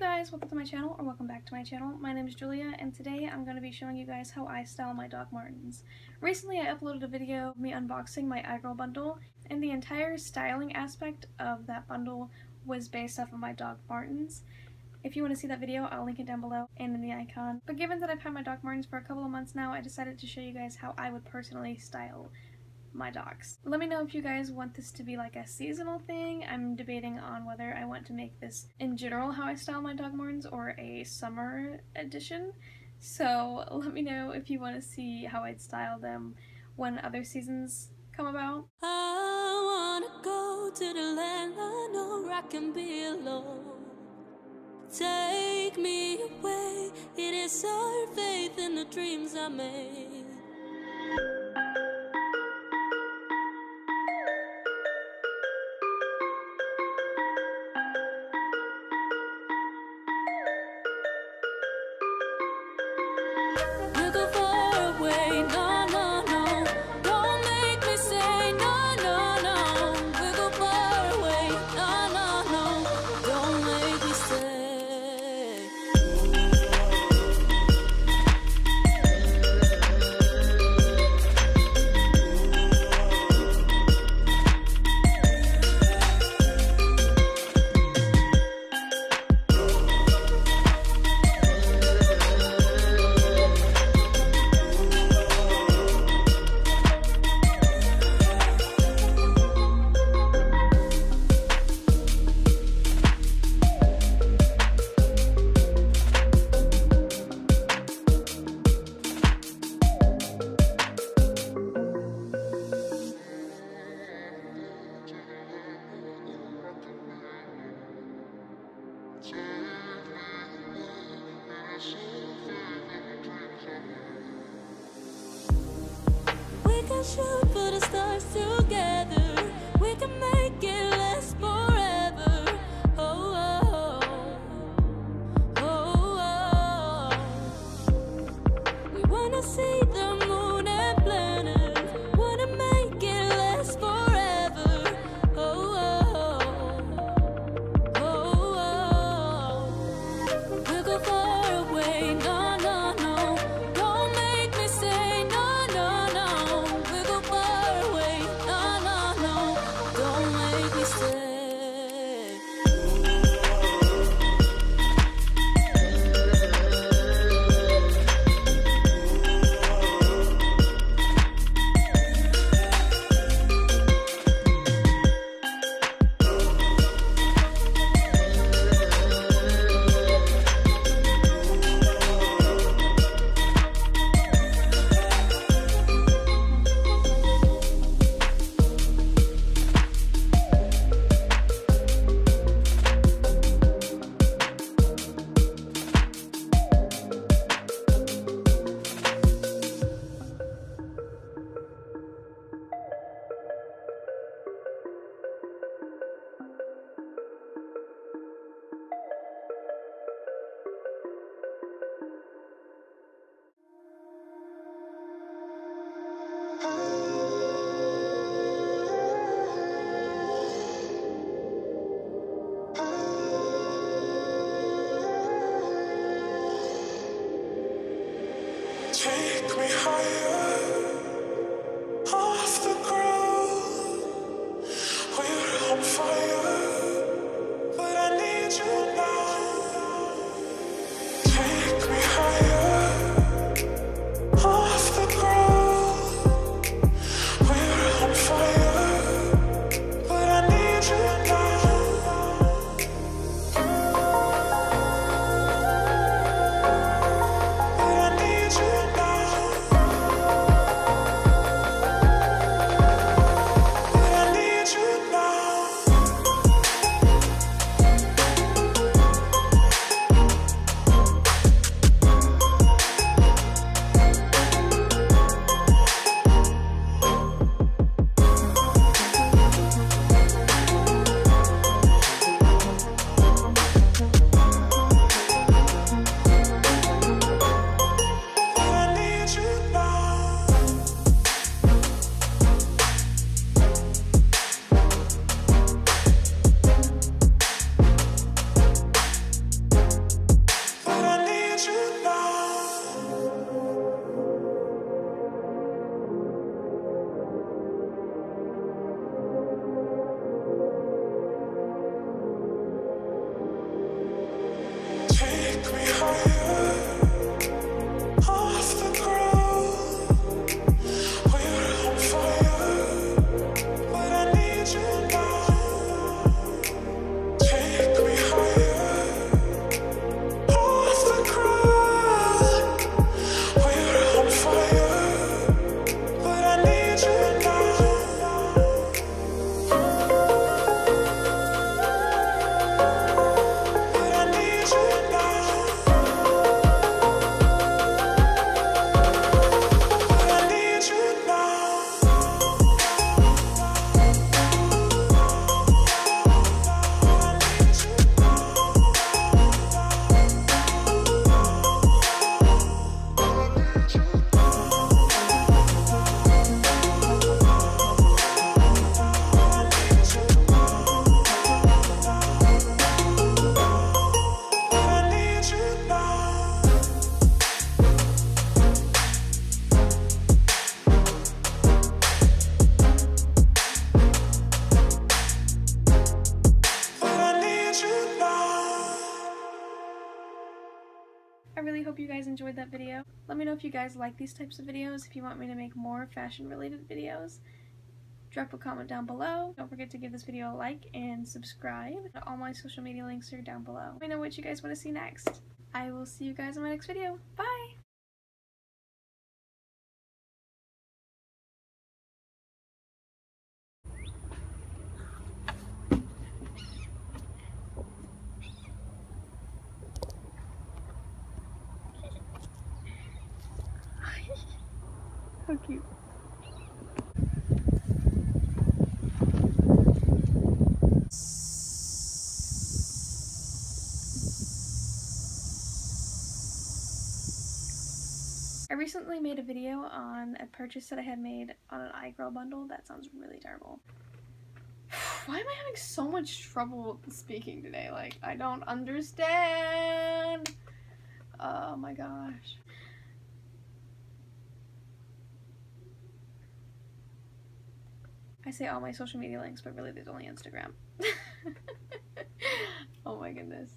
guys, welcome to my channel, or welcome back to my channel. My name is Julia, and today I'm going to be showing you guys how I style my dog Martens. Recently I uploaded a video of me unboxing my iGirl bundle, and the entire styling aspect of that bundle was based off of my dog Martens. If you want to see that video, I'll link it down below and in the icon. But given that I've had my dog Martens for a couple of months now, I decided to show you guys how I would personally style my dogs. Let me know if you guys want this to be like a seasonal thing. I'm debating on whether I want to make this in general how I style my dog Martens or a summer edition. So let me know if you want to see how I'd style them when other seasons come about. I wanna go to the land I know I can be alone. Take me away, it is our faith in the dreams I made. We'll go far away, no, no, no. Don't make me say no, no, no. We'll go far away, no, no, no. Don't make me stay. We can shoot for the stars together. We can make it last forever. Oh, oh, oh, oh. We wanna see the moon and planets. Wanna make it last forever. Oh, oh, oh, oh. We'll go far away. No, no, no. Don't make me say no, no, no. We'll go far away. No, no, no. Don't make me stay. Take me higher, off the ground. We're on fire, but I need you now. Take me higher, off the ground. We're on fire, but I need you now. But I need you now. me higher, off the ground. We're on fire, but I need you now. Take me higher, off the ground. We're on fire, but I need you now. But I need you now. But I need you now. I really hope you guys enjoyed that video. Let me know if you guys like these types of videos, if you want me to make more fashion related videos. Drop a comment down below. Don't forget to give this video a like and subscribe. All my social media links are down below. Let me know what you guys want to see next. I will see you guys in my next video. Bye! How cute. I recently made a video on a purchase that I had made on an iGirl bundle. That sounds really terrible. Why am I having so much trouble speaking today? Like, I don't understand. Oh my gosh. I say all my social media links, but really there's only Instagram. Oh my goodness.